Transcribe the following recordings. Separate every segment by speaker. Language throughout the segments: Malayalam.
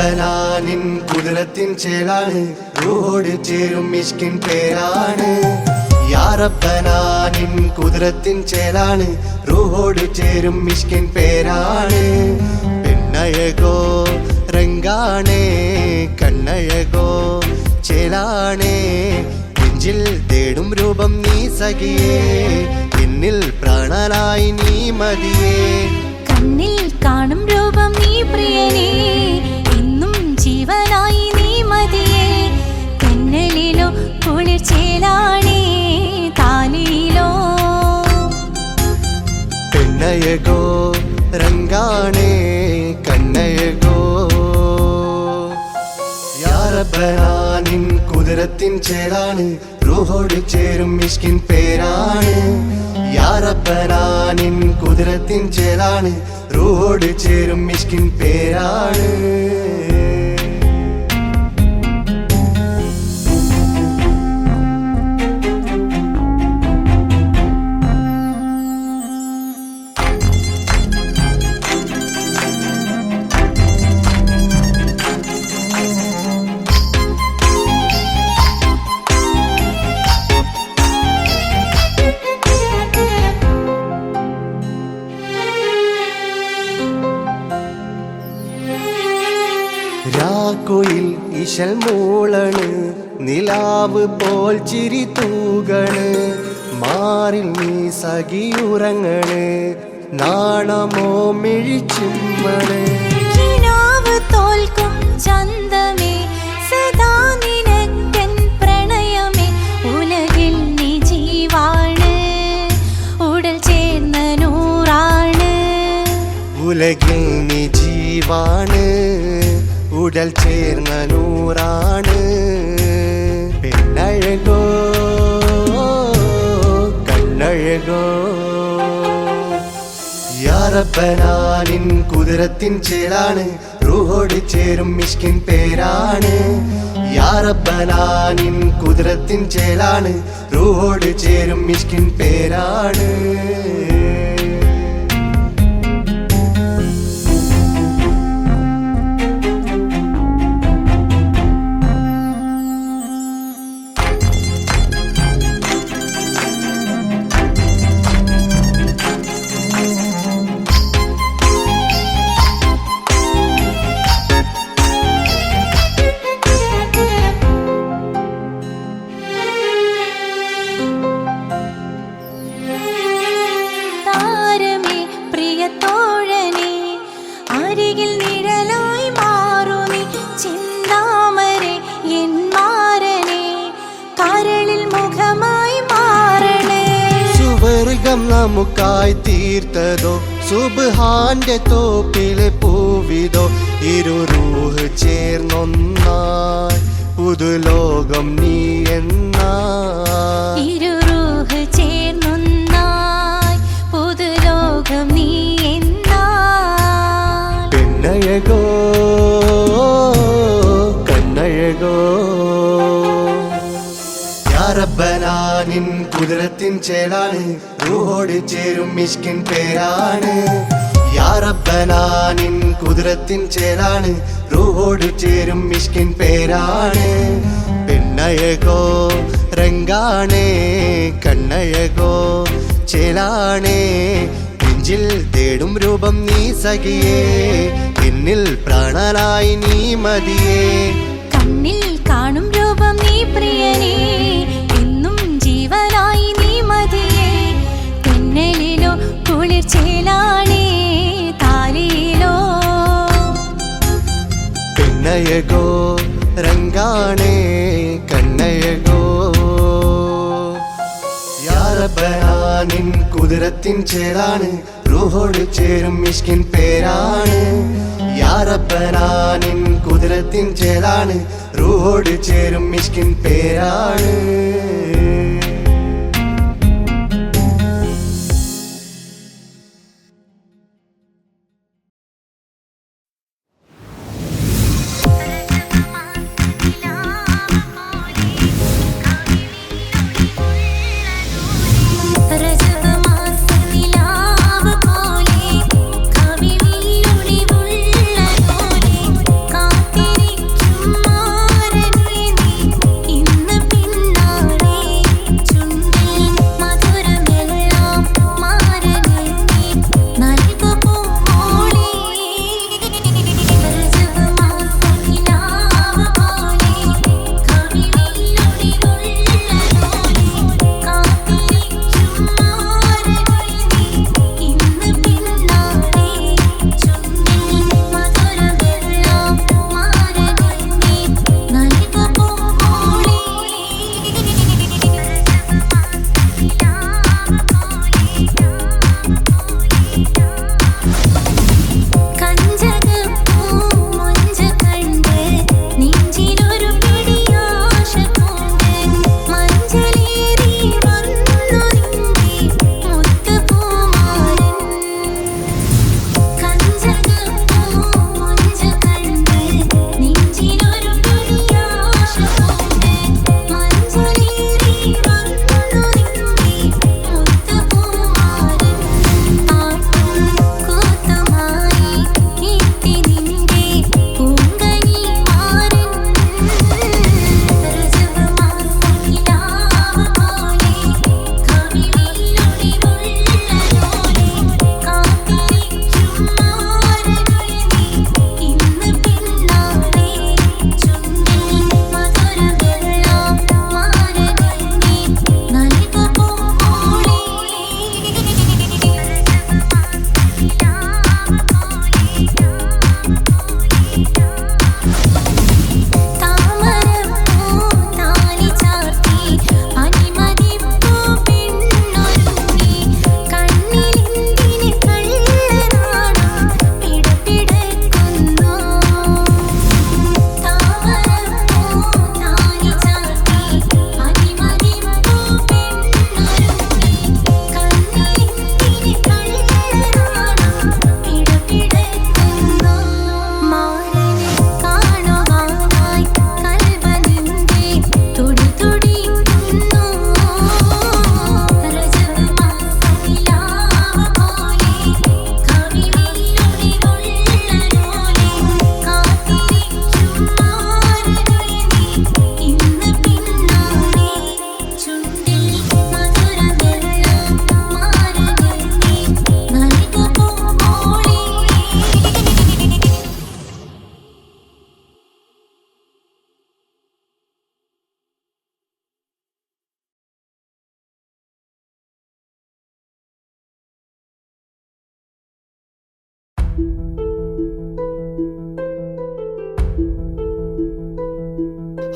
Speaker 1: റബ്ബനാനിൻ കുദ്റത്തിൻ ചേലാണ് റൂഹോട് ചേരും മിഷ്കിൻ പേരാണ് യാ റബ്ബനാനിൻ കുദ്റത്തിൻ ചേലാണ് റൂഹോട് ചേരും മിഷ്കിൻ പേരാണ് പെണ്ണഴകോ രംഗാണേ കണ്ണഴകോ ചേലാണേ നെഞ്ചിൽ തേടും രൂപം നീ സഖിയേ എന്നിൽ പ്രാണനായി നീ മതിയേ
Speaker 2: കണ്ണിൽ കാണും രൂപം നീ പ്രിയനേ എന്നും ജീവനായി നീ മതിയേ തെന്നലിലോ കുളിർ ചേലാണേ താലിയിലോ
Speaker 1: പെണ്ണഴകോ രംഗാണേ കണ്ണഴകോ യാ റബ്ബനാനിൻ കുദ്റത്തിൻ ചേലാണ് റൂഹോട് ചേരും മിഷ്കിൻ പേരാണ് യാ റബ്ബനാനിൻ കുദ്റത്തിൻ ചേലാണ് റൂഹോട് ചേരും മിഷ്കിൻ പേരാണ് രാക്കുയിൽ ഇശൽ മൂളണ് നിലാവ് പോൽ ചിരി തൂകണ് മാറിൽ നീ സഖിയുറങ്ങണ് നാണമോ മിഴിച്ചുമ്മണ്
Speaker 2: കിനാവ് തോൽക്കും ചന്തമേ സദാ നിനക്കൻ പ്രണയമേ ഉലകിൽ നീ ജീവാണ് ഉടൽ ചേർന്ന നൂറാണ്
Speaker 1: ഉലകിൽ നീ ജീവാണ് ഉടൽ ചേർന്ന നൂറാണ് പെണ്ണഴകോ കണ്ണഴകോ യാ റബ്ബനാനിൻ കുദ്റത്തിൻ ചേലാണ് റൂഹോട് ചേരും മിഷ്കിൻ പേരാണ് യാ റബ്ബനാനിൻ കുദ്റത്തിൻ ചേലാണ് റൂഹോട് ചേരും മിഷ്കിൻ പേരാണ് നമുക്കായി തീർത്തതോ സുബ്ഹാന്റെ തോപ്പിലെ പൂവിതോ ഇരു റൂഹ് ചേർന്നൊന്നായി പുതുലോകം നീ എന്നായി
Speaker 2: ഇരു റൂഹ് ചേർന്നൊന്നായി പുതുലോകം നീ എന്നായി
Speaker 1: പെണ്ണഴകോ കണ്ണഴകോ യാ റബ്ബനാനിൻ കുദ്റത്തിൻ ചേലാണ് റൂഹോട് ചേരും മിഷ്കിൻ പേരാണ് യാ റബ്ബനാനിൻ കുദ്റത്തിൻ ചേലാണ് റൂഹോട് ചേരും മിഷ്കിൻ പേരാണ് പെണ്ണഴകോ രംഗാണേ കണ്ണഴകോ ചേലാണേ നെഞ്ചിൽ തേടും രൂപം നീ സഖിയേ എന്നിൽ പ്രാണനായി നീ മതിയേ
Speaker 2: കണ്ണിൽ കാണും രൂപം നീ പ്രിയനേ എന്നും ജീവനായി നീ മതിയേ തെന്നലിലോ കുളിർ ചേലാണേ താലിയിലോ
Speaker 1: പെണ്ണഴകോ രംഗാണേ കണ്ണഴകോ യാ റബ്ബനാനിൻ കുദ്റത്തിൻ ചേലാണ് റൂഹോട് ചേരും മിഷ്കിൻ പേരാണ് യാ റബ്ബനാനിൻ കുദ്റത്തിൻ ചേലാണ് റൂഹോട് ചേരും മിഷ്കിൻ പേരാണ്
Speaker 2: കാത്തി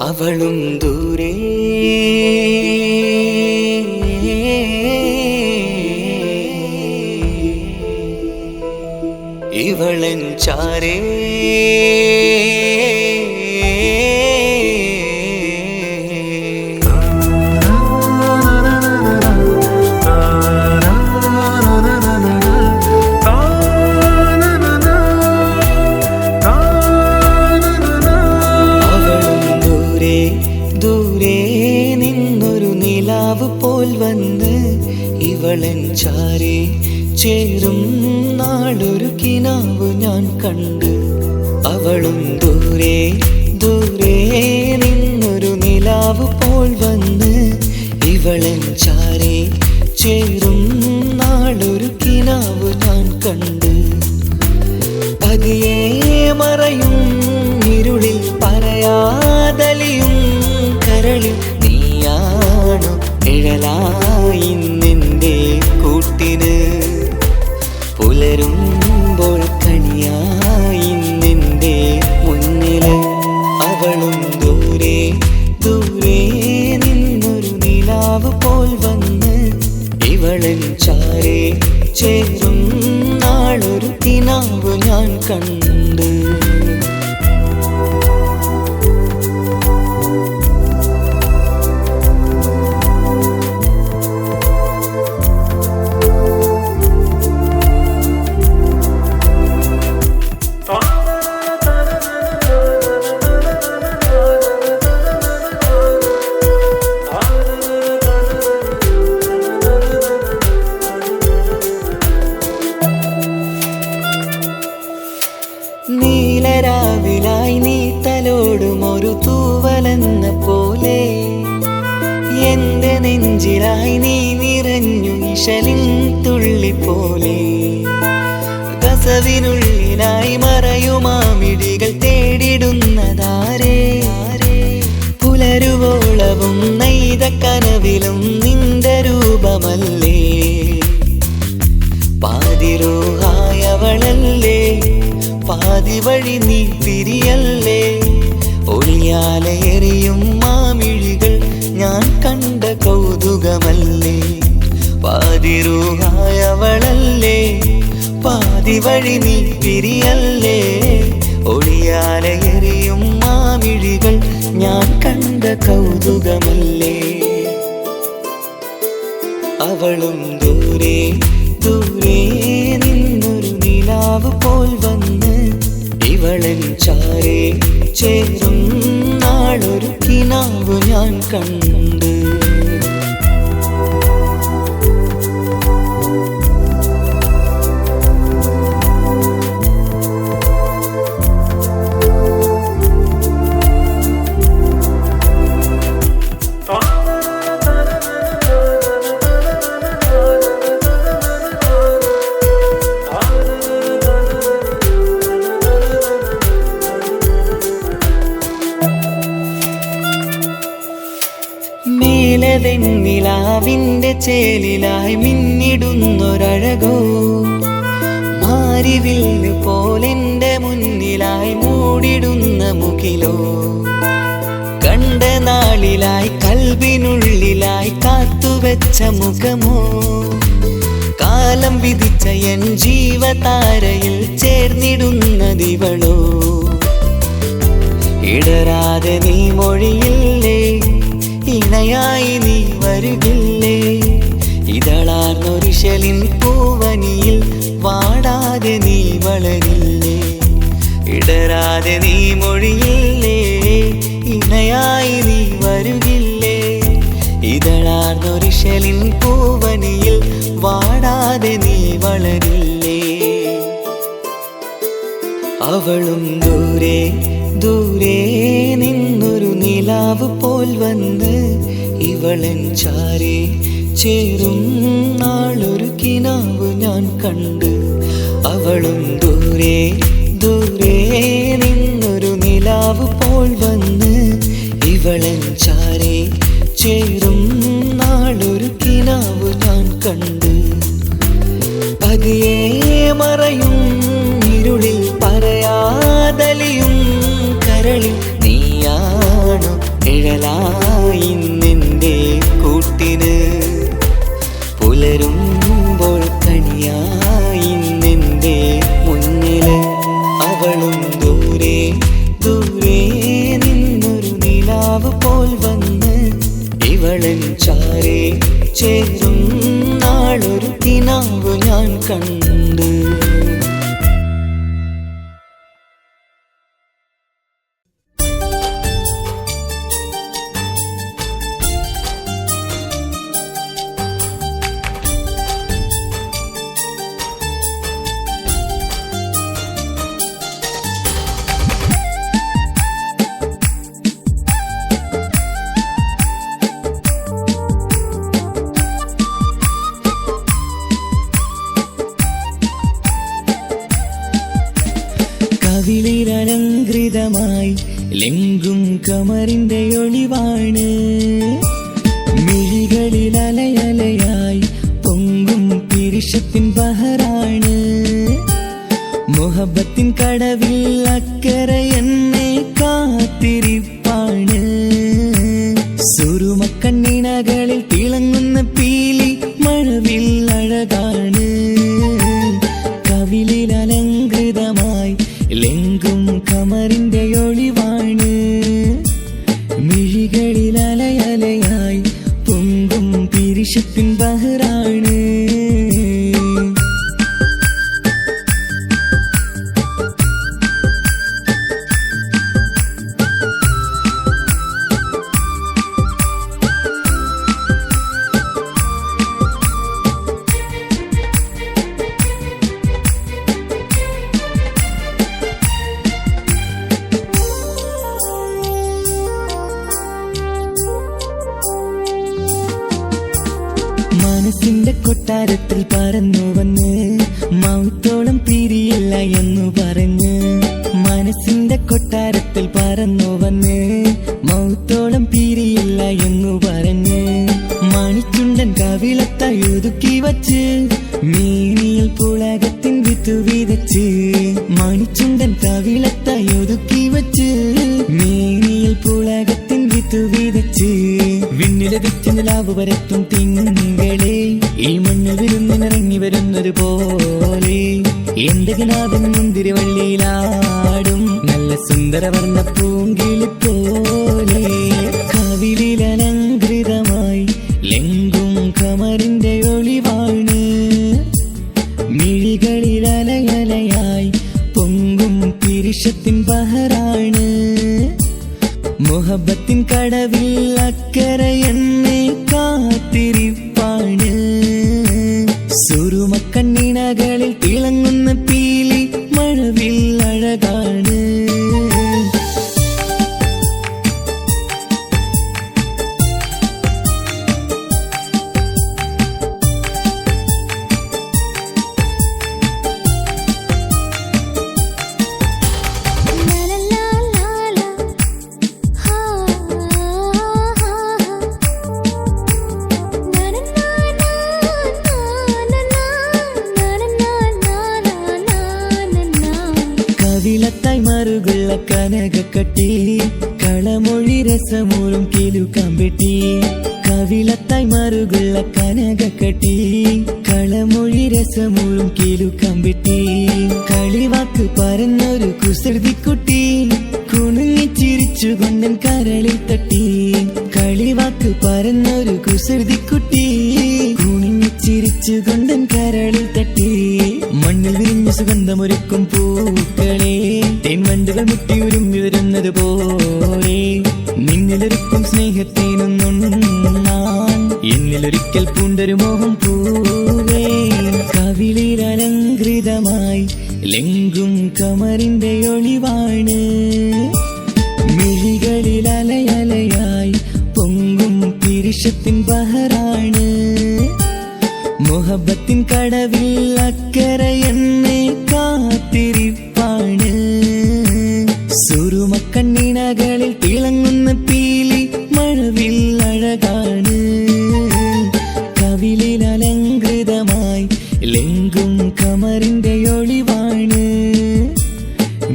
Speaker 3: അവളും ദൂരെ ഇവളൻ ചാരേ പോൽ വന്ന് ഇവളൻ ചാരേ ചേരും നാളൊരു കിനാവ് ഞാൻ കണ്ട് അവളും ദൂരെ ദൂരെ നിന്നൊരു നിലാവ് പോൽ വന്ന് ഇവളൻ ചാരേ ചേരും നാളൊരു കിനാവ് ഞാൻ കണ്ട് പതിയെ മറയും ഇരുളിൽ പറയാതലിയും കരളിൽ നീയാണു നിഴലായി നിന്റെ കൂട്ടിന് പുലരുമ്പോൾ കണിയായി നിന്റെ മുന്നില് അവളും ദൂരെ ദൂരെ നിന്നൊരു നിലാവ് പോൽ വന്ന് ഇവളൻ ചാരേ ചേരും നാളൊരു കിനാവ് ഞാൻ കണ്ട് നീലരാവിലായി നീ തലോടും ഒരു തൂവലെന്ന പോലെ എന്റെ നെഞ്ചിലായി നീ നിറഞ്ഞു ഇശലിൻ തുള്ളി പോലെ കസവിനുള്ളിലായി മറയുമാമിടികൾ തേടിടുന്നതാരേ പുലരുവോളവും നെയ്ത കനവിലും നിന്റെ രൂപമല്ലേ പാതിരോഹായവളല്ലേ പാതി വഴി നീ തിരിയല്ലേ ഒളിയാലെറിയും മാമിഴികൾ ഞാൻ കണ്ട കൗതുകമല്ലേ പാതിരൂഹായവളല്ലേ പാതി വഴി നീ തിരിയല്ലേ ഒളിയാലെറിയും മാമിഴികൾ ഞാൻ കണ്ട കൗതുകമല്ലേ അവളും ദൂരെ ദൂരെ നിന്നൊരു നിലാവ് പോൽ വന്ന് ഇവളൻ ചാരേ ചേരും നാളൊരു കിനാവ് ഞാൻ കണ്ട് വെണ്ണിലാവിന്റെ ചേലിലായി മിന്നിടുന്നൊരഴകോ മാരിവില്ല് പോലെന്റെ മുന്നിലായി മൂടിടുന്ന മുകിലോ കണ്ട നാളിലായി കൽബിനുള്ളിലായി കാത്തുവെച്ച മുഖമോ കാലം വിധിച്ച എൻ ജീവതാരയിൽ ചേർന്നിടുന്നതിവളോ ഇടരാതെ നീ മൊഴിയില്ലേ ഇണയായി നീ വരുകില്ലേ ഇതളാർന്നൊരിശലിൻ പൂവനിയിൽ വാടാതെ നീ വളരില്ലേ ഇടരാതെ നീ മൊഴിയില്ലേ ഇണയായി നീ വരുകില്ലേ ഇതളാർന്നൊരിശലിൻ പൂവനിയിൽ വാടാതെ നീ വളരില്ലേ അവളും ദൂരെ ദൂരെ നിന്നൊരു നിലാവ് പോൽ വന്ന് ഇവളൻ ചാരേ ചേരും നാളൊരു കിനാവ് ഞാൻ കണ്ട് അവളും ദൂരെ ദൂരെ നിന്നൊരു നിലാവ് പോൽ വന്ന് ഇവളൻ ചാരേ ചേരും നാളൊരു കിനാവ് ഞാൻ കണ്ട് പതിയെ മറയും ഇരുളിൽ പറയാതലിയും കരളിൽ നീയാണു നിഴലായി നിന്റെ കൂട്ടിന് പുലരുമ്പോൾ കണിയായി നിന്റെ മുന്നില് അവളും ദൂരെ ദൂരെ നിന്നൊരു നിലാവ് പോൽ വന്ന് ഇവളൻ ചാരേ ചേരും നാളൊരു കിനാവ് ഞാൻ കണ്ട്. കവിളിലലങ്കൃതമായി ലെങ്കും കമറിന്റെ ഒളിവാണ്, മിഴികളിൽ അലയലയായി പൊങ്കും പിരിശത്തിൻ ബഹറാണ്. മുഹബത്തിൻ കടവിൽ അക്കരെ എന്നെ കാത്തിരിപ്പാണ്. സുറുമക്കണ്ണിണകളിൽ തിളങ്ങുന്ന പീലി മഴവിൽ അഴകാണ്. കവിളിൽ അലങ്കൃതമായി ലെങ്കും കമറിന്റെ ഒളിവാണ്, മിഴികളിൽ അലയലയായി പൊങ്കും പിരിശത്തിൻ ബഹറാണ്. മനസ്സിന്റെ കൊട്ടാരത്തിൽ പറന്നു വന്ന് മൗത്തോളം പിരിയില്ല എന്നു പറഞ്ഞ്. മനസ്സിന്റെ കൊട്ടാരത്തിൽ പറന്നു വന്ന് മൗത്തോളം പിരിയില്ല എന്നു പറഞ്ഞ്. മണിച്ചുണ്ടൻ കവിളത്തായി ഒതുക്കി വച്ച് മേനിയിൽ പുളകത്തിൻ വിത്തു വിതച്ച്. മണിച്ചുണ്ടൻ കവിളത്തായി ഒതുക്കി വച്ച് മേനിയിൽ പുളകത്തിൻ വിത്തു വിതച്ച്. വിണ്ണിലതിച്ച് നിലാവ് വരത്തും തിങ്കളെ ഈ മണ്ണിൽ വിരുന്നിനിറങ്ങി വരുന്നത് പോലെ എന്റെ കിനാവിൻ മുന്തിരിവള്ളിയിലാടും നല്ല സുന്ദരവർണ്ണ പൂങ്കിളി പോലെ. കവിളിലലങ്കൃതമായി ലെങ്കും കമറിന്റെ ഒളിവാണ്, മിഴികളിൽ അലയലയായി പൊങ്കും പിരിശത്തിൻ ബഹറാണ്. മുഹബത്തിൻ കടവിൽ അക്കരെ എന്നെ കാത്തിരിപ്പാണ്. സുറുമക്കണ്ണിണകളിൽ തിളങ്ങുന്ന പീലി മഴവിൽ അഴകാണ്. കവിളത്തായി മറുകുള്ള കനകക്കട്ടി കളമൊഴി രസമൂറും കിലുക്കാമ്പെട്ടി. കവിളത്തായി മറുകുള്ള കനകക്കട്ടി കളമൊഴി രസമൂറും കിലുക്കാമ്പെട്ടി. കളിവാക്ക് പറഞ്ഞൊരു കുസൃതിക്കുട്ടി കുണുങ്ങിച്ചിരിച്ചുകൊണ്ടൻ കരളിൽ തട്ടി. കളിവാക്ക് പറഞ്ഞൊരു കുസൃതിക്കുട്ടി കുണിഞ്ഞിച്ചിരിച്ചുകൊണ്ടൻ കരളിൽ തട്ടി. മണ്ണിൽ വിരിഞ്ഞ സുഗന്ധമൊരുക്കും പൂക്കളെ തേൻവണ്ടുകൾ മുട്ടിയുരുമ്പി വരുന്നത് പോലെ നിന്നിലൊരുക്കും സ്നേഹത്തേനൊന്നുണ്ണാൻ എന്നിലൊരിക്കൽ പൂണ്ടൊരു മോഹം പൂവേ. കവിളിലലങ്കൃതമായി ലെങ്കും കമറിന്റെ ഒളിവാണ്, മിഴികളിൽ അലയലയായി പൊങ്കും പിരിശത്തിൻ ബഹറാണ്. മുഹബത്തിൻ കടവിൽ അക്കരെ എന്നെ കാത്തിരിപ്പാണ്. സുറുമക്കണ്ണിണകളിൽ തിളങ്ങുന്ന പീലി മഴവിൽ അഴകാണ്. കവിളിൽ അലങ്കൃതമായി ലെങ്കും കമറിന്റെ ഒളിവാണ്,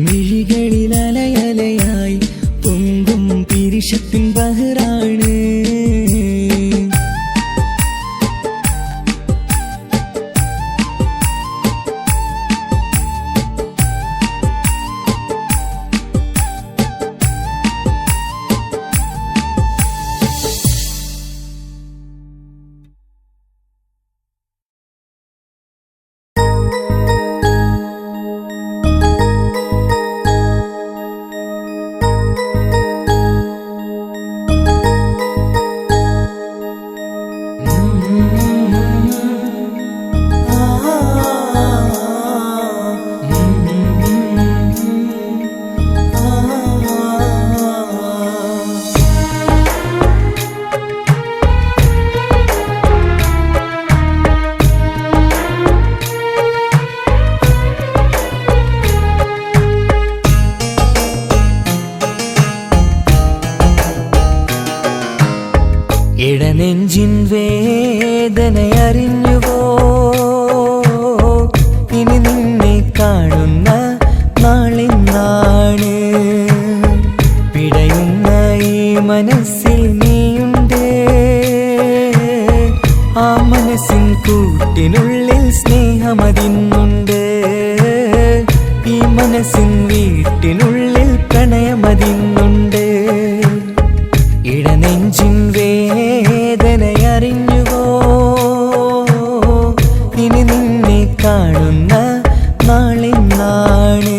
Speaker 3: മിഴികളിൽ അലയലയായി പൊങ്കും പിരിശത്തിൻ ബഹ അറിഞ്ഞുവോ ഇനി നിന്നെ കാണുന്ന നാളിന്നാണ് പിടയുന്ന ഈ മനസ്സിൽ നീയുണ്ട് ആ മനസ്സിൻ കൂട്ടിനുള്ളിൽ സ്നേഹമതിന്നുണ്ട് ഈ മനസ്സിൻ വീട്ടിനുള്ളിൽ പ്രണയമതിന്നുണ്ട് ഇടനെഞ്ചിൻ വേദനയറിഞ്ഞുവോ ഇനി നിന്നെ കാണുന്ന നാളിന്നാണ്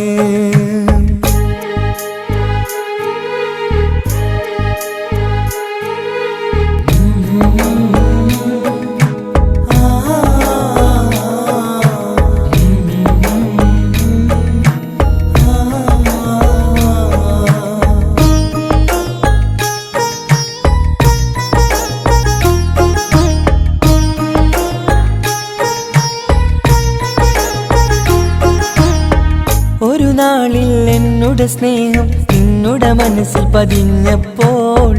Speaker 3: ഒരു നാളിൽ എന്നുടെ സ്നേഹം നിന്നുടെ മനസ്സിൽ പതിഞ്ഞപ്പോൾ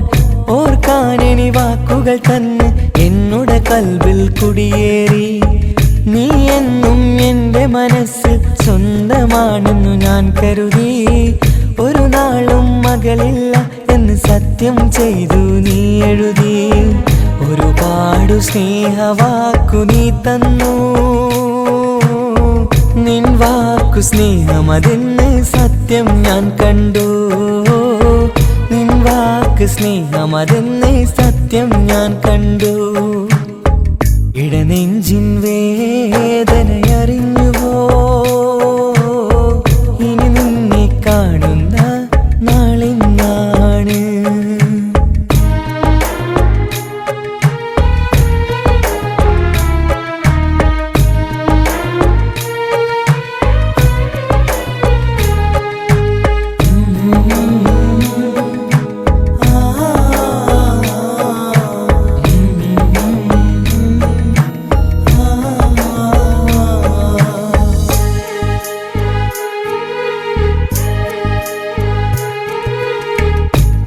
Speaker 3: ഓർക്കാനെനി വാക്കുകൾ തന്ന് എന്നുടെ കൽവിൽ കുടിയേറി നീ എന്നും എൻ്റെ മനസ്സിൽ സ്വന്തമാണെന്നു ഞാൻ കരുതി ഒരു നാളും മകളില്ല എന്ന് സത്യം ചെയ്തു നീ എഴുതി ഒരുപാടു സ്നേഹവാക്കു നീ തന്നു നിൻ വാക്കു സ്നേഹമതെന്ന് സത്യം ഞാൻ കണ്ടു നിൻ വാക്ക് സ്നേഹമതെന്ന് സത്യം ഞാൻ കണ്ടു ഇടനെഞ്ചിൻ വേദനയറിഞ്ഞുവോ ഇനി നിന്നെ കാണുന്ന നാളിന്നാണ്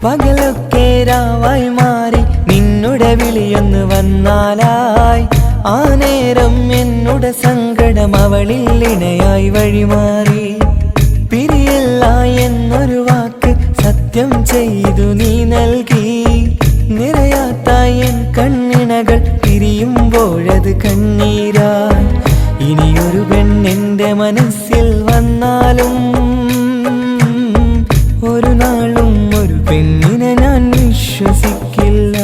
Speaker 3: പകലൊക്കെ രാവായി മാറി നിന്നുടെ വിളിയൊന്ന് വന്നാലായി ആ നേരം എന്നുടെ സങ്കടം അവളിൽ ഇണയായി വഴിമാറി പിരിയല്ല എന്നൊരു വാക്ക് സത്യം ചെയ്തു നീ നൽകി നിറയാത്ത എൻ കണ്ണിണകൾ പിരിയുമ്പോഴത് കണ്ണീരായി ഇനിയൊരു പെണ്ണെന്റെ മനസ്സിൽ വന്നാലും ഒരു നാളും ഒരു പെണ്ണിനെ ഞാൻ വിശ്വസിക്കില്ല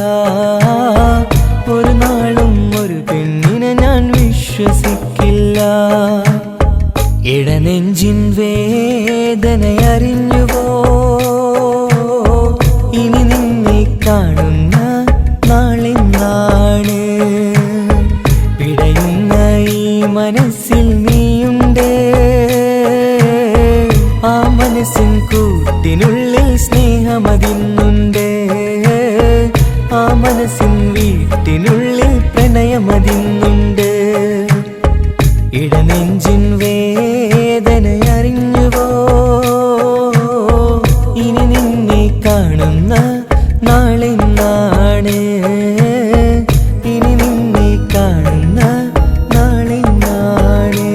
Speaker 3: ഒരു നാളും ഒരു പെണ്ണിനെ ഞാൻ വിശ്വസിക്കില്ല ഇടനെഞ്ചിൻ വേദനയറിഞ്ഞുവോ ഇനി നിന്നെ കാണുന്ന നാളിന്നാണ് പിടയുന്ന ഈ മനസ്സിൽ നീയുണ്ട് ആ മനസ്സിൻ കൂട്ടിനുള്ളിൽ സ്നേഹമതിന്നുണ്ട് ആ മനസ്സിൻ വീട്ടിനുള്ളിൽ പ്രണയമതിന്നുണ്ട് ഇടനെഞ്ചിൻ വേദനയറിഞ്ഞുവോ ഇനി നിന്നെ കാണുന്ന നാളിന്നാണ് ഇനി നിന്നെ കാണുന്ന നാളിന്നാണ്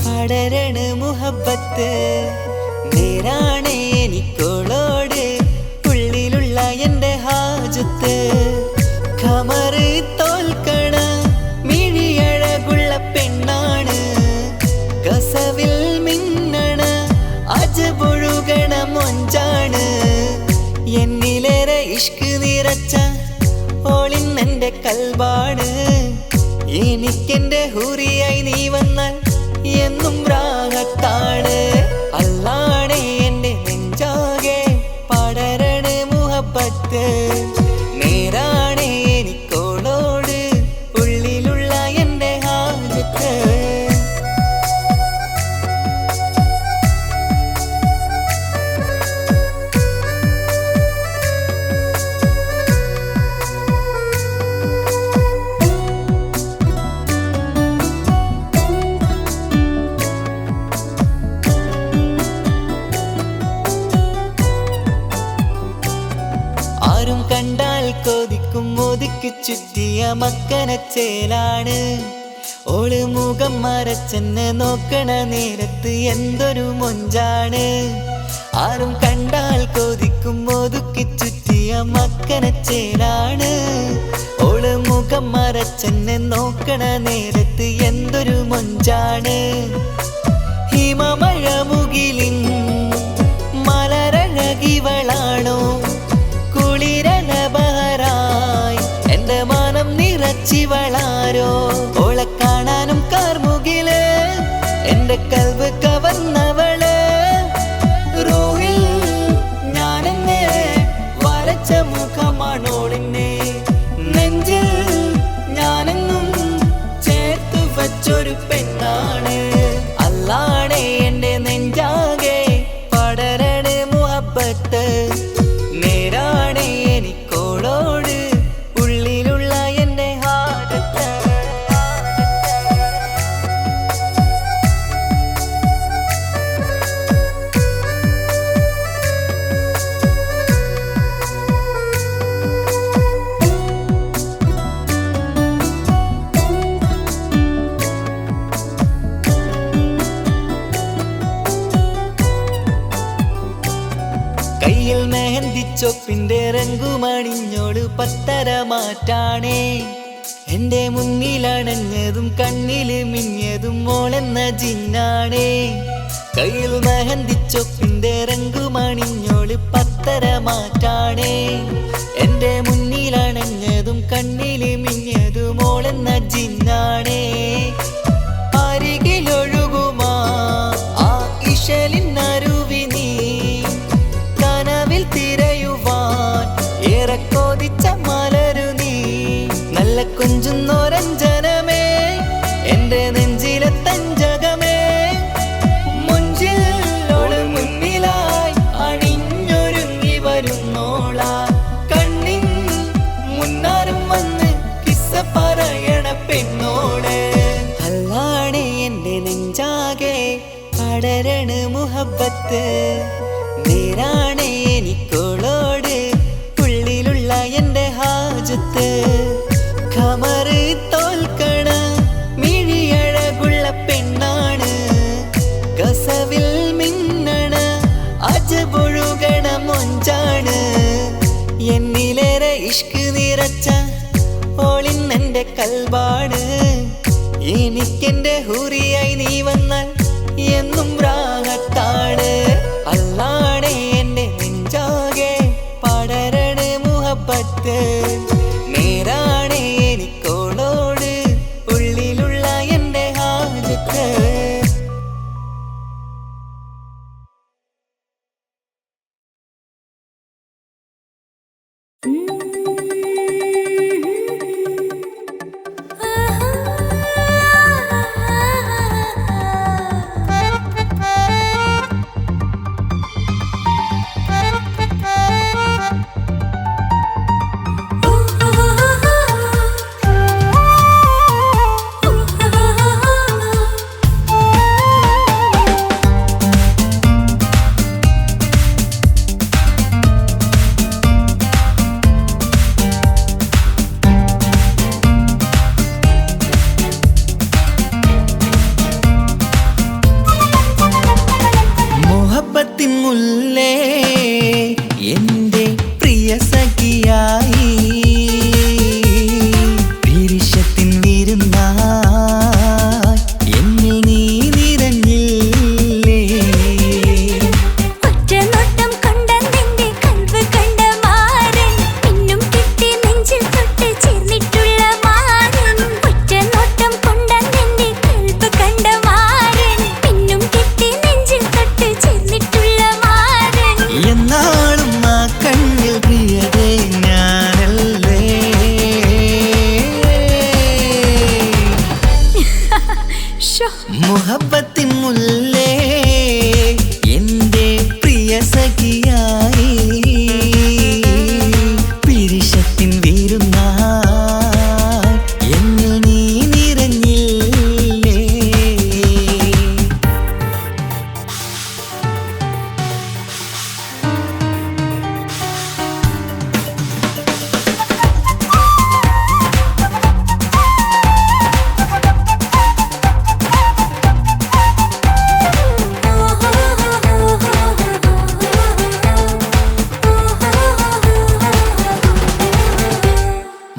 Speaker 3: പടരണ മുഹബത്ത് നേരാണ് എനിക്കോളോട് ഉള്ളിലുള്ള എൻ്റെ ഹാജത്ത് ഖമറ് തോൽക്കണ മിഴിയഴകുള്ള പെണ്ണാണ് കസവിൽ മിന്നണ അജപൊഴുകണ മൊഞ്ച എന്നിലേറെ ഇഷ്ക് നിറച്ച ഓളിന്നെന്റെ കൽബാണ്. എനിക്കെന്റെ ഹൂറിയായി നീ വന്നാൽ എന്നും രാഗത്താണ്. അല്ലാണേ എന്റെ നെഞ്ചാകെ പടരണ മുഹബത്ത്. നേരാണേ എനിക്കോളോട് ഉള്ളിലുള്ള എന്റെ ഹാജത്ത്. ആരും കണ്ടാൽ കൊതിക്കും ഒതുക്കി ചുറ്റിയ മക്കനച്ചേലാണ്. ഓള് മുഖം മറച്ചെന്നെ നോക്കണ നേരത്ത് എന്തൊരു മൊഞ്ചാണ്. ആരും കണ്ടാൽ കൊതിക്കും ഒതുക്കി ചുറ്റിയ മക്കനച്ചേലാണ്. ഓള് മുഖം മറച്ചെന്നെ നോക്കണ നേരത്ത് എന്തൊരു മൊഞ്ചാണ്. ഹിമമഴ മുകിലിൻ മലരഴകിവളാണോ കുളിരനബഹരായി എന്റെ മാനം നിറച്ചിവളാരോ. ഓളെ കാണാനും കാർമുകില് എന്റെ കൽവ് കവർന്നവള്. റൂഹിൽ ഞാനെന്നെ വരച്ച മുഖമാണോളിന്നെ. നെഞ്ചിൽ ഞാനെന്നും ചേർത്ത് വച്ചൊരു പെണ്ണാണ്. അല്ലാണേ എന്റെ നെഞ്ചാകെ പടരണ മുഹബത്ത്. നേരാണേ എനിക്കോളോട് ഉള്ളിലുള്ള എന്റെ ഹാജത്ത്. കയ്യിൽ മെഹന്തിച്ചൊപ്പിന്റെ രംഗുമണിഞ്ഞോട് പത്തര മാറ്റാണേ. എന്റെ മുന്നിലണഞ്ഞതും കണ്ണില് മിന്നിയതും മോളെന്ന ജിന്നാണേ. കയ്യിൽ മെഹന്തിച്ചൊപ്പിന്റെ രംഗുമണിഞ്ഞോട് പത്തര മാറ്റാണേ. എന്റെ മുന്നിലണഞ്ഞതും കണ്ണില് മിന്നിയതും മോളെന്ന ജിന്നാണേ. അരികിലൊഴുകുമാ ആ ഇശലിനരുവി നീ കനവിൽ തിരയുവാൻ ഏറെ കൊതിച്ച മലരു നീ. നല്ല കുഞ്ചുന്നോരഞ്ജനമേ എന്റെ നെഞ്ചിലെ തഞ്ചകമേ. മുഞ്ചിൽ ഓള് മുന്നിലായി അണിഞ്ഞൊരുങ്ങി വരുന്നോള. കണ്ണിൻ മുന്നാരും വന്ന് കിസ്സ പറയണ പെണ്ണോട്. അല്ലാണേ എന്റെ നെഞ്ചാകെ പടരണ മുഹബത്ത്. നേരാണേ എനിക്കോളോട് ഉള്ളിലുള്ള എന്റെ ഹാജത്ത്. ഖമറ് തോൽക്കണ മിഴിയഴകുള്ള പെണ്ണാണ്. കസവിൽ മിന്നണ അജബൊഴുകണ മൊഞ്ചാണ്. എന്നിലേറെ ഇഷ്ക് നിറച്ച ഓളിന്നെന്റെ കൽബാണ്. എനിക്കെന്റെ ഹൂറിയായി നീ വന്നാൽ എന്നും രാഗത്താണ്. അല്ലാണേ എന്റെ നെഞ്ചാകെ പടരണ മുഹബത്ത്. നേരാണേ എനിക്കോളോട് ഉള്ളിലുള്ള എന്റെ ഹാജത്ത്.
Speaker 2: ഒറ്റ നോട്ടം കണ്ട നിന്റെ കൽവ് കണ്ട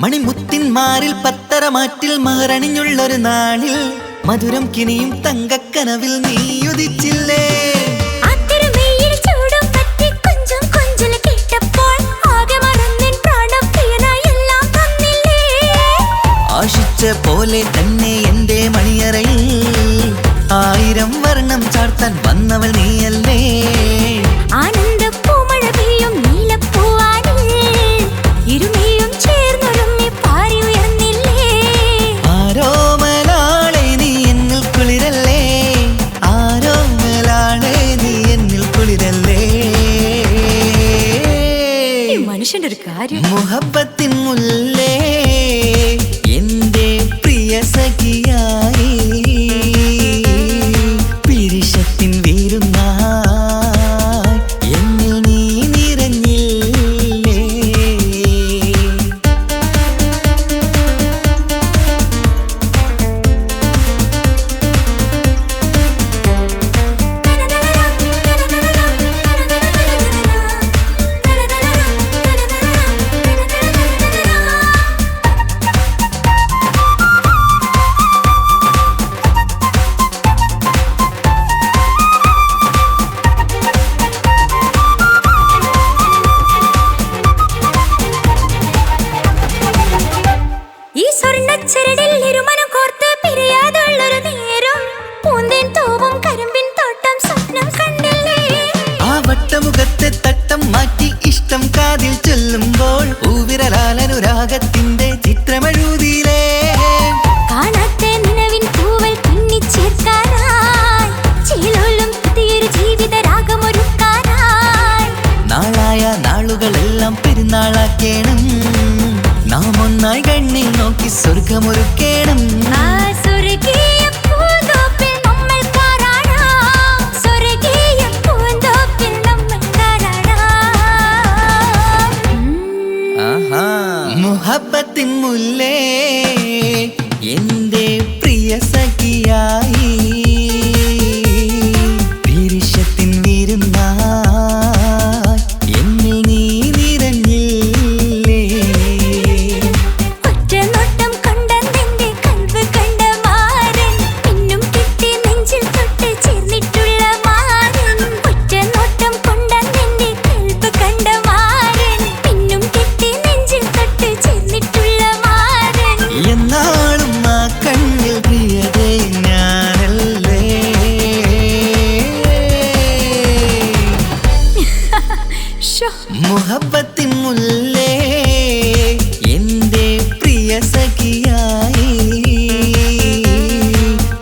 Speaker 3: മണിമുത്തിന്മാരിൽ പത്തരമാറ്റിൽ മഹറണിഞ്ഞുള്ളൊരു നാളിൽ മധുരം കിനിയും തങ്കക്കനവിൽ നീ ഉദിച്ചില്ലേ. ആശിച്ച പോലെ തന്നെ എന്റെ മണിയറയിൽ 1000 വർണ്ണം ചാർത്താൻ വന്നവൾ നീയല്ലേ.
Speaker 2: ആനന്ദ പൂമഴ പെയ്യും നീലപ്പൂവാനിൽ ഇരുമയും ചേർന്നൊരുമ്മി പാറി ഉയർന്നില്ലേ.
Speaker 3: ആരോമലാളെ നീ എന്നിൽ കുളിരല്ലേ, ആരോമലാളെ നീ എന്നിൽ കുളിരല്ലേ.
Speaker 2: മനുഷ്യന്റെ ഒരു കാര്യം.
Speaker 3: മുഹബത്തിൻ മുല്ലേ എന്റെ പ്രിയ സഖിയായി പിരിശത്തിൻ വീരുന്നായി എന്നിൽ നീ നിറഞ്ഞില്ലേ.
Speaker 2: ഈ സ്വർണ്ണച്ചരടിൽ ഇരുമനം കോർത്ത് പിരിയാതുള്ളൊരു നേരം പൂന്തേൻ തൂവും കരിമ്പിൻ തോട്ടം സ്വപ്നം കണ്ടില്ലേ.
Speaker 3: ആ വട്ടമുഖത്തെ തട്ടം മാറ്റി ഇഷ്ടം കാതിൽ ചൊല്ലുമ്പോൾ പൂവിരലാലനുരാഗത്തിന്റെ ചിത്രമെഴുതിയിലേ.
Speaker 2: കാണാത്ത നിലവിൻ പൂവൽ പിന്നിച്ചേർക്കാനായി ചിലോലും പുതിയൊരു ജീവിത രാഗമൊരുക്കാനായി
Speaker 3: നാളായ നാളുകളെല്ലാം പെരുന്നാളാക്കേണം, നാം ഒന്നായി കണ്ണിൽ നോക്കി സ്വർഗമൊരുക്കേണം.
Speaker 2: ആ സ്വർഗീയ പൂന്തോപ്പിൽ നമ്മൾ പാറാടാം, സ്വർഗീയ പൂന്തോപ്പിൽ നമ്മൾ പാറാടാം.
Speaker 3: ആഹാ. മുഹബത്തിൻ മുല്ലേ എന്റെ പ്രിയ സഖിയായി പിരിശത്തിൻ വീരുന്നായി എന്നിൽ നീ നിറഞ്ഞില്ലേ.
Speaker 2: ഒറ്റ നോട്ടം കൊണ്ടെന്റെ കൽവ് കണ്ട മാരൻ പിന്നും കിട്ടി നെഞ്ചിൽ തൊട്ട് ചേർന്നിട്ടുള്ള മാരൻ. ഒറ്റ നോട്ടം കൊണ്ടെന്റെ കൽവ് കണ്ട മാരൻ പിന്നും കിട്ടി നെഞ്ചിൽ തൊട്ട് ചേർന്നിട്ടുള്ള മാരൻ.
Speaker 3: എന്നാളും ആ കണ്ണിൽ പ്രിയതേ ഞാനല്ലേ.
Speaker 2: ശോ,
Speaker 3: മുഹബത്തിൻ മുല്ലേ എന്റെ പ്രിയ സഖിയായി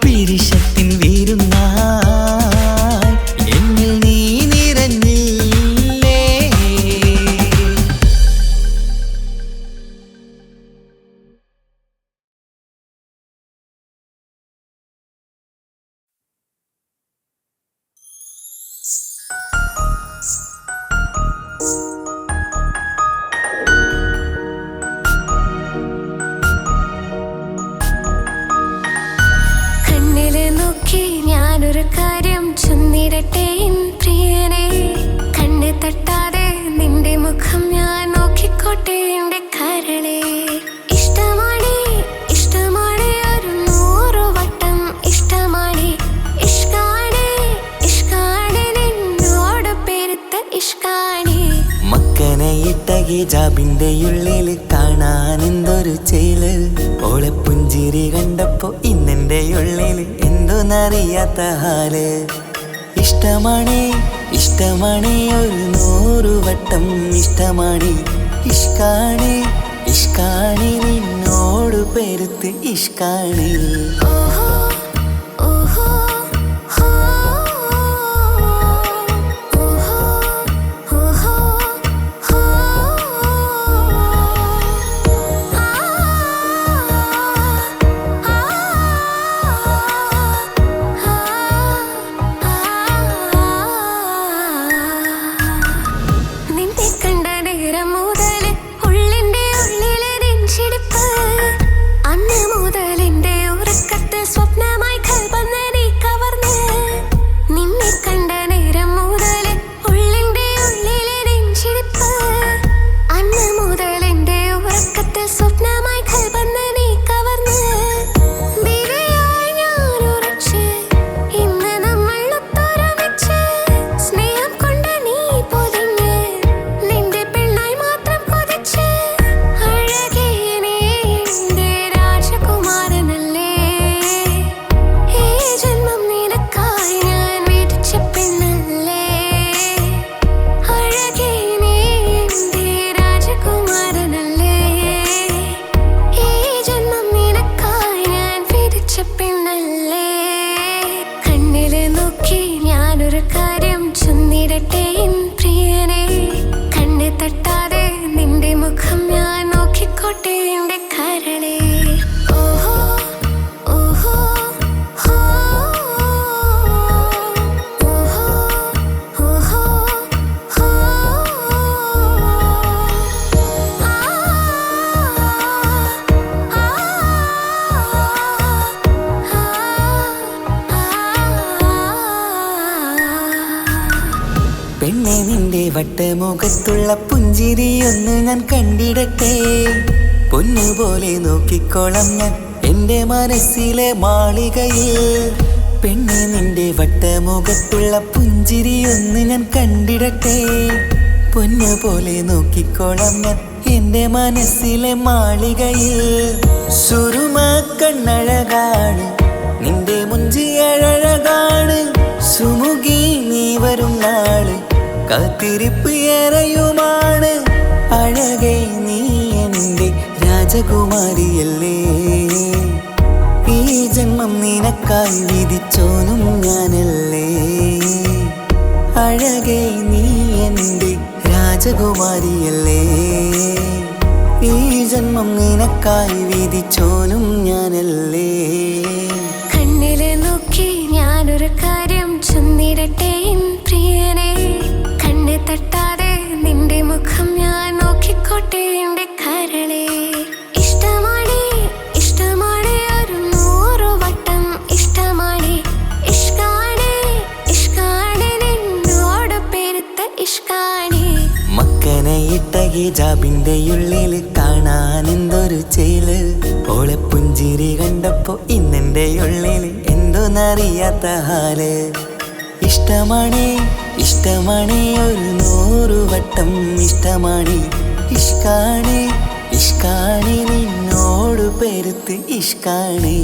Speaker 3: പിരിശത്തിൻ വീരുന്നായി എന്നിൽ നീ നിറഞ്ഞില്ലേ.
Speaker 2: കണ്ണില് നോക്കി ഞാനൊരു കാര്യം ചൊന്നിടട്ടെ എൻ പ്രിയനെ. കണ്ണ് തട്ടാതെ നിന്റെ മുഖം ഞാൻ നോക്കിക്കോട്ടെ എന്റെ കരളെ. ഇഷ്ടമാണ് ഇഷ്ടമാണ് ഒരു 100 വട്ടം ഇഷ്ടമാണ്. ഇഷ്കാണ് ഇഷ്കാണ് നിന്നോട് പെരുത്ത ഇഷ്കാണ്.
Speaker 3: മക്കനയിട്ട ഹിജാബിന്റെ ഉള്ളിൽ കാണാൻ എന്തൊരു ചേല്. ഓളെ പുഞ്ചിരി കണ്ടപ്പോ ഇന്നെന്റെ ഉള്ളിൽ എന്തോന്നറിയാത്ത ഹാല്. ഇഷ്ടമാണ് ഇഷ്ടമാണ് ഒരു 100 വട്ടം ഇഷ്ടമാണ്. ഇഷ്കാണ് ഇഷ്കാണ് നിന്നോട് പെരുത്ത് ഇഷ്കാണ്.
Speaker 2: ഓഹോ ഓഹോ ഹോ ഓഹോ ഓഹോ ഹോ. ആ ആ നിന്നെ കണ്ട നേരം മുതൽ ഉള്ളിന്റെ ഉള്ളിലെ നെഞ്ചിടിപ്പ്. അന്ന് മുതൽ എന്റെ ഉറക്കത്തിൽ
Speaker 3: മുഖത്തുള്ള പുഞ്ചിരിയൊന്ന് ഞാൻ കണ്ടിടട്ടെ. പൊന്നുപോലെ നോക്കിക്കോളാം ഞാൻ എൻ്റെ മനസ്സിലെ മാളികയിൽ. പെണ്ണെ നിന്റെ വട്ടമുഖത്തുള്ള പുഞ്ചിരിയൊന്ന് ഞാൻ കണ്ടിടട്ടെ. പൊന്നുപോലെ നോക്കിക്കോളാം ഞാൻ എൻ്റെ മനസ്സിലെ മാളികയിൽ. സുറുമ കണ്ണഴകാണ് നിന്റെ മുഞ്ചിയഴകാണ്. സുമുഖി നീ വരും നാള് കാത്തിരിപ്പ് ഏറെയുമാണ്. അഴകേ നീ എൻ്റെ രാജകുമാരിയല്ലേ. ഈ ജന്മം നിനക്കായി വിധിച്ചോനും ഞാനല്ലേ. അഴകേ നീ എൻ്റെ രാജകുമാരിയല്ലേ. ഈ ജന്മം നിനക്കായി വിധിച്ചോനും ഞാനല്ലേ.
Speaker 2: കണ്ണിലെ നോക്കി ഞാനൊരു കാര്യം ചൊന്നിടട്ടെ പ്രിയനെ. കണ്ണ് തട്ടാതെ നിന്റെ മുഖം ഞാൻ നോക്കിക്കോട്ടെ എൻ്റെ കരളെ. ഇഷ്ടമാണ് ഇഷ്ടമാണ് ഒരു 100 വട്ടം ഇഷ്ടമാണ്. ഇഷ്കാണ് ഇഷ്കാണ് നിന്നോട് പെരുത്ത ഇഷ്കാണ്.
Speaker 3: മക്കനെ ഇട്ട ഹിജാബിന്റെ ഉള്ളിൽ കാണാൻ എന്തൊരു ചേല്. ഓളെ പുഞ്ചിരി കണ്ടപ്പോ ഇന്നെന്റെ ഉള്ളിൽ എന്തോന്നറിയാത്ത ഹാല്. ഇഷ്ടമാണ് ഇഷ്ടമാണ് ഒരു 100 വട്ടം ഇഷ്ടമാണ്. ഇഷ്കാണ് ഇഷ്കാണ് നിന്നോട് പെരുത്ത് ഇഷ്കാണ്.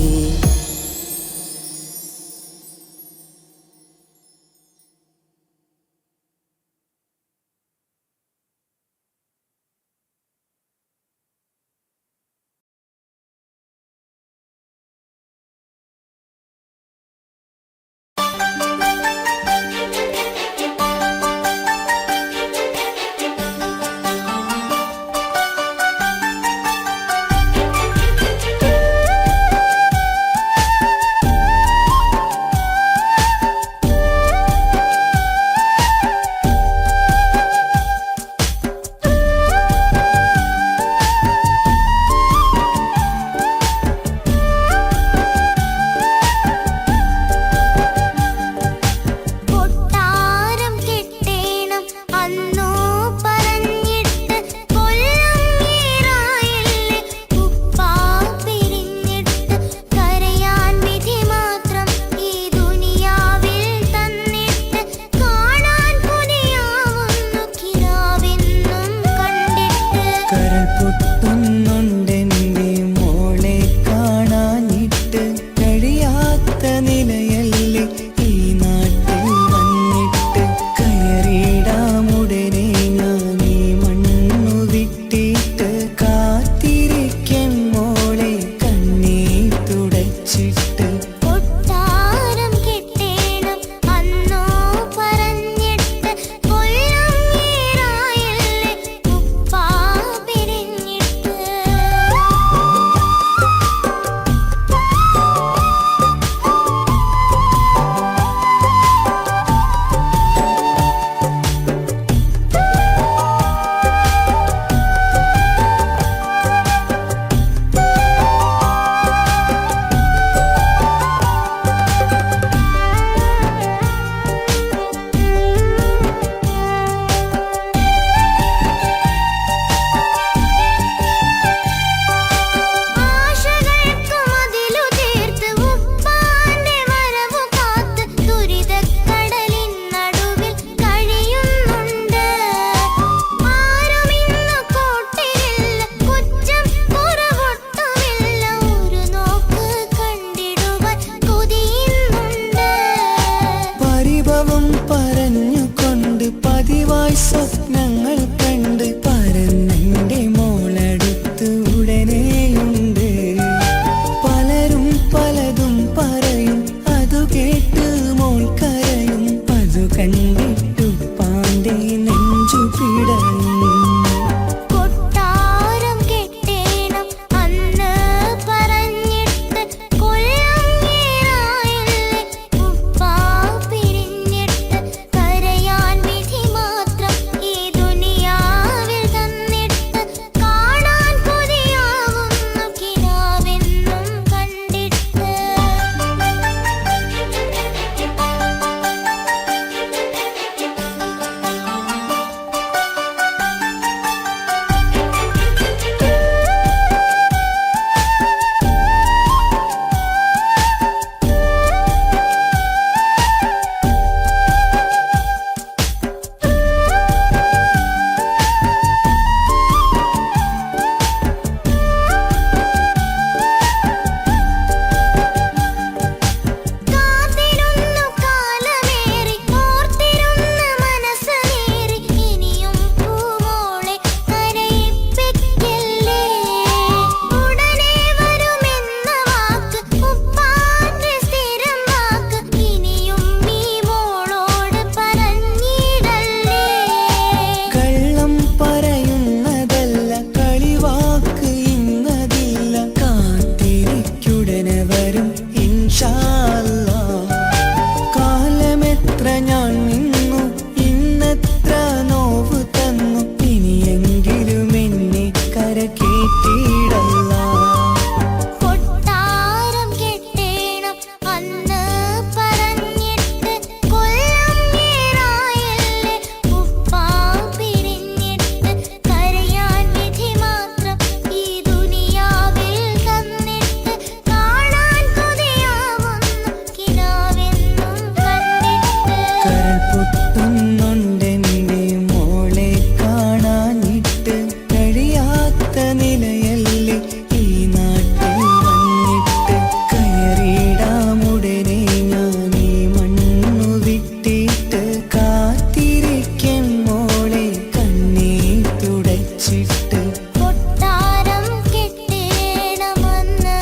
Speaker 3: വിട്ട്
Speaker 2: കൊട്ടാരം കെട്ടേണമെന്ന്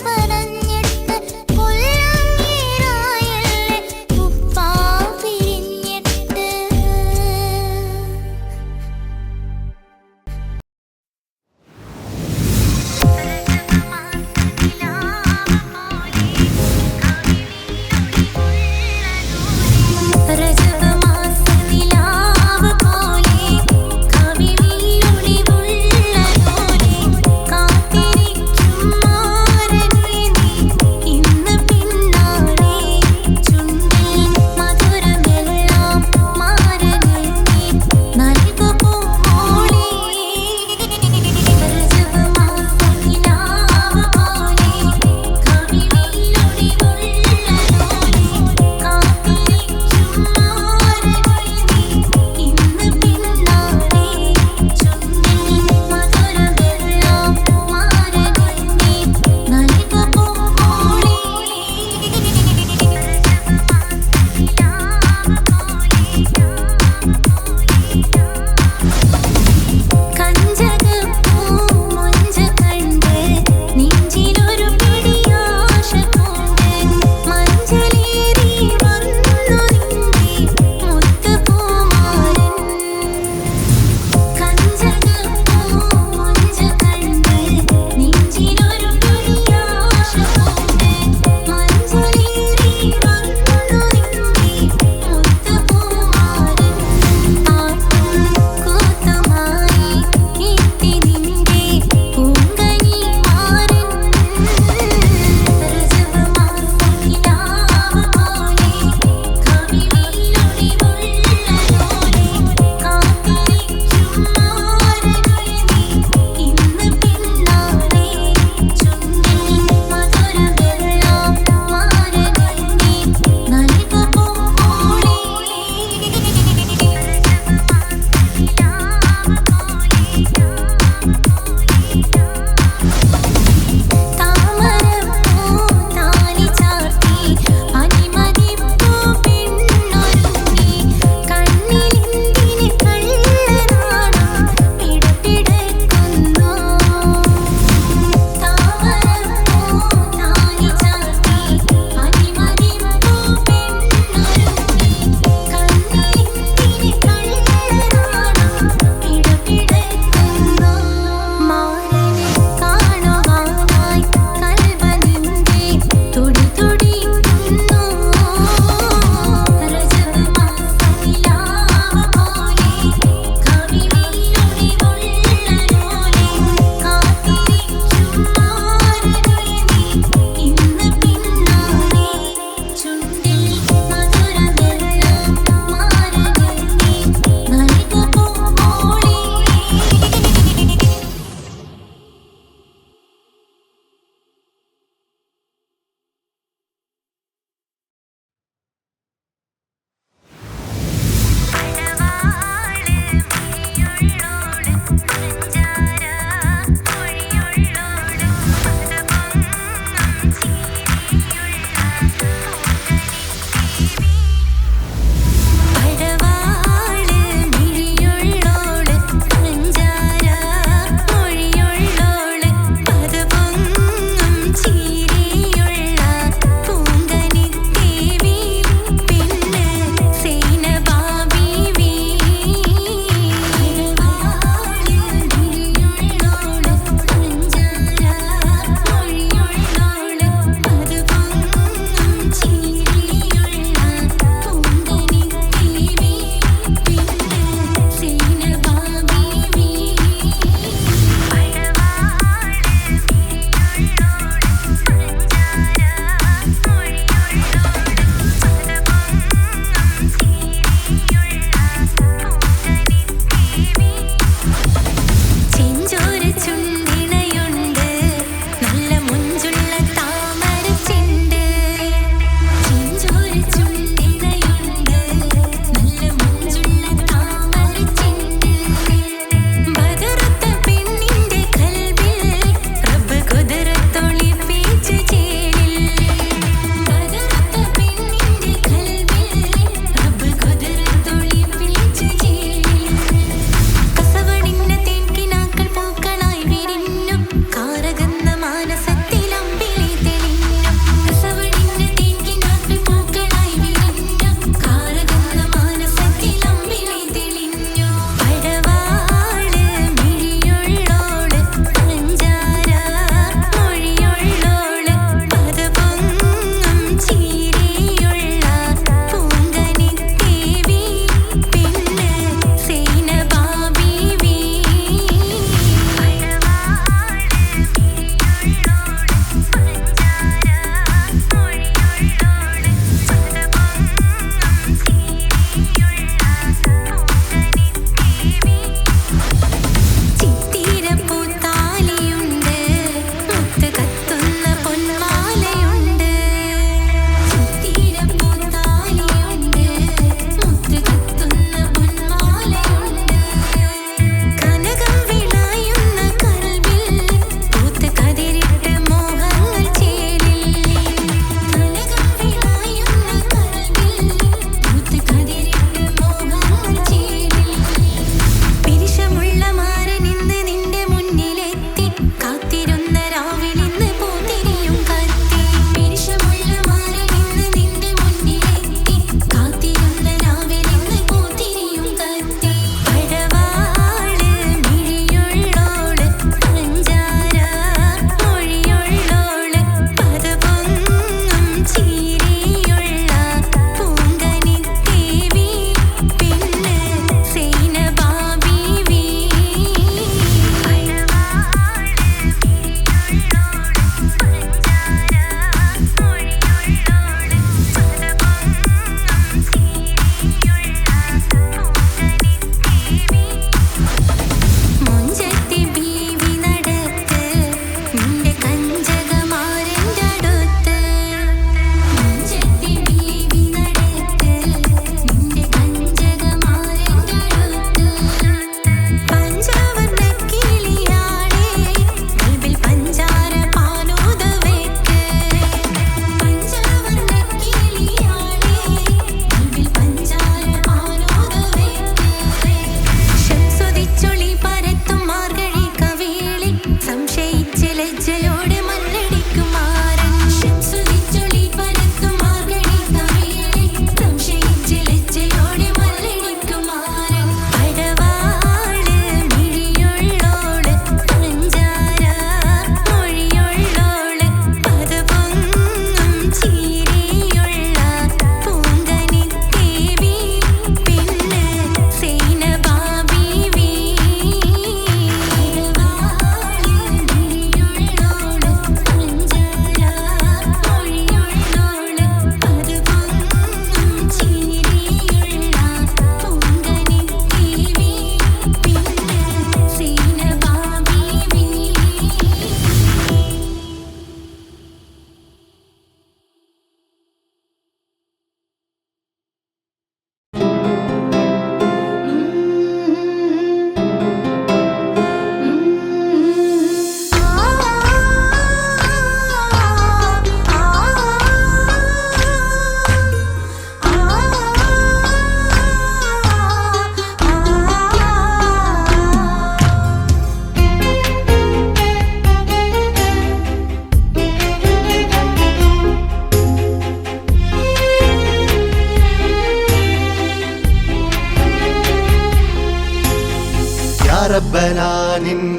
Speaker 2: പറഞ്ഞിട്ട് കൊല്ലങ്ങേറായല്ലേ ഉപ്പാ പിരിഞ്ഞിട്ട്. രജതമാസനിലാവ് പോലെ കവിളിലൊളിവുള്ള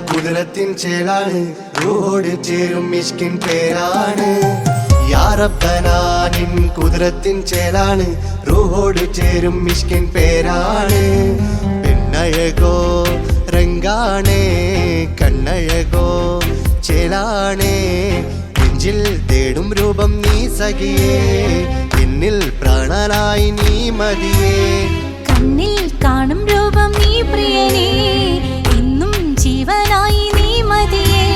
Speaker 1: കുതിരത്തിൻ ചേലാണ് റൂഹോട് ചേരും മിഷ്കിൻ പേരാണ് യാ റബ്ബനാ നിൻ കുതിരത്തിൻ ചേലാണ് റൂഹോട് ചേരും മിഷ്കിൻ പേരാണ് പെണ്ണഴകോ രംഗാണേ കണ്ണഴകോ ചേലാണേ നെഞ്ചിൽ തേടും രൂപം നീ സഖിയേ എന്നിൽ പ്രാണനായി നീ മതിയേ
Speaker 2: കണ്ണിൽ കാണും രൂപം നീ പ്രിയനേ എന്നും ജീവനായി നീ മതിയേ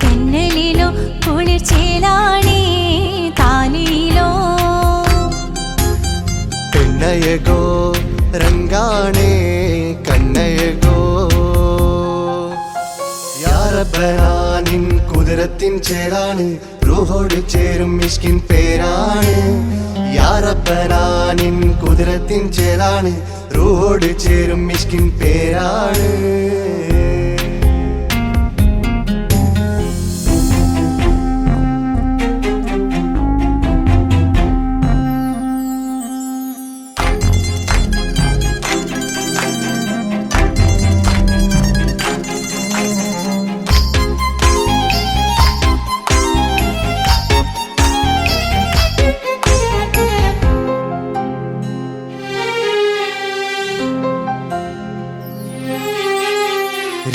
Speaker 2: തെന്നലിലോ കുളിർ ചേലാണേ താലിയിലോ
Speaker 1: പെണ്ണഴകോ രംഗാണേ കണ്ണഴകോ യാ റബ്ബനാ നിൻ കുതിരത്തിൻ ചേലാണ് റൂഹോട് ചേരും മിഷ്കിൻ പേരാണ് യാ റബ്ബനാ നിൻ കുതിരത്തിൻ ചേലാണ് റൂഹോട് ചേരും മിഷ്കിൻ പേരാണ്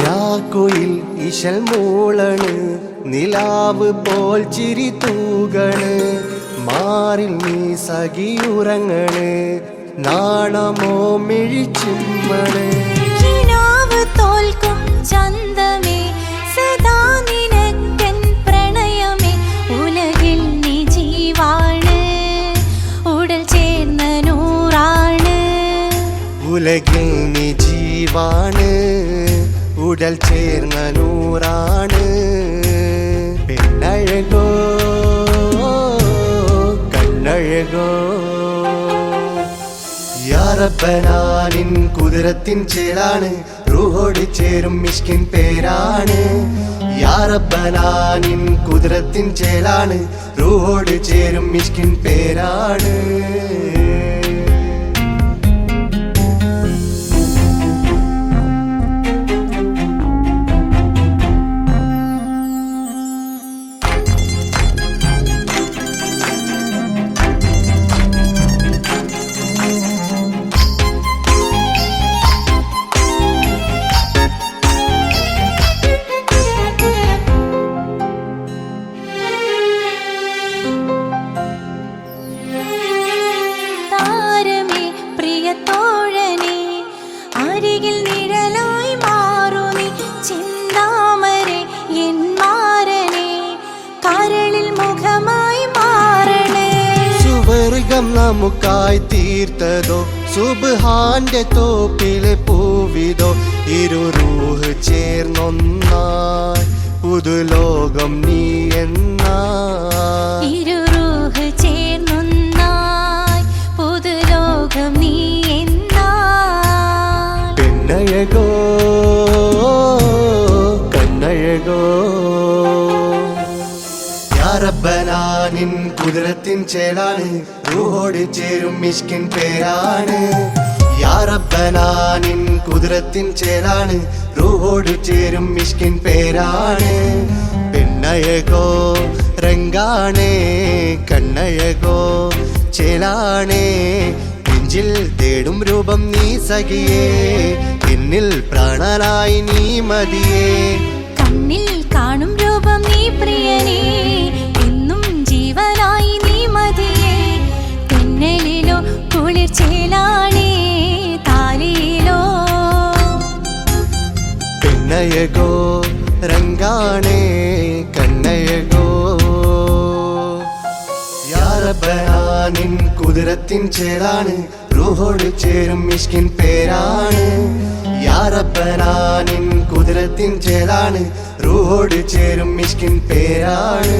Speaker 1: രാക്കുയിൽ ഇശൽ മൂളണ് നിലാവ് പോൽ ചിരി തൂകണ് മാറിൽ നീ സഖിയുറങ്ങണ് നാണമോ മിഴിച്ചിമ്മണ്
Speaker 2: കിനാവ് തോൽക്കും ചന്തമേ സദാ നിനക്കൻ പ്രണയമേ ഉലകിൽ നീ ജീവാണ് ഉടൽ ചേർന്ന നൂറാണ്
Speaker 1: ഉലകിൽ നീ ജീവാണ് ഉടൽ ചേർന്ന നൂറാണ് പെണ്ണഴകോ കണ്ണഴകോ യാ റബ്ബനാ നിൻ കുതിരത്തിൻ ചേലാണ് റൂഹോട് ചേരും മിഷ്കിൻ പേരാണ് യാ റബ്ബനാ നിൻ കുതിരത്തിൻ ചേലാണ് റൂഹോട് ചേരും മിഷ്കിൻ പേരാണ്
Speaker 2: അരികിൽ നിഴലായി മാറൂ നീ ചിന്താമരെ എൻ മാറനെ കരളിൽ മുഖമായി മാറണേ
Speaker 1: സുവർഗം നമുക്കായി തീർത്തതോ സുബ്ഹാന്റെ തോപ്പിലെ പൂവിതോ ഇരു റൂഹ് ചേർന്നൊന്നായി പുതുലോകം നീ എന്നായി
Speaker 2: ഇരു റൂഹ് ചേർന്നൊന്നായി പുതുലോകം നീ
Speaker 1: കണ്ണഴകോ കണ്ണഴകോ യാ റബ്ബനാ നിൻ കുതിരത്തിൻ ചേലാണ് റൂഹോട് ചേരും മിഷ്കിൻ പേരാണ് യാ റബ്ബനാ നിൻ കുതിരത്തിൻ ചേലാണ് റൂഹോട് ചേരും മിഷ്കിൻ പേരാണ് പെണ്ണഴകോ രംഗാണേ കണ്ണഴകോ ചേലാണേ നെഞ്ചിൽ തേടും രൂപം നീ സഖിയേ എന്നിൽ പ്രാണനായി നീ മതിയേ
Speaker 2: കണ്ണിൽ കാണും രൂപം നീ പ്രിയനേ എന്നും ജീവനായി നീ മതിയേ തെന്നലിലോ കുളിർ ചേലാണേ താലിയിലോ
Speaker 1: പെണ്ണഴകോ രംഗാണേ കണ്ണഴകോ യാ റബ്ബനാ നിൻ കുതിരത്തിൻ ചേലാണ് റൂഹോട് ചേരും മിഷ്കിൻ പേരാണ് യാ റബ്ബനാ നിൻ കുതിരത്തിൻ ചേലാണ് റൂഹോട് ചേരും മിഷ്കിൻ പേരാണ്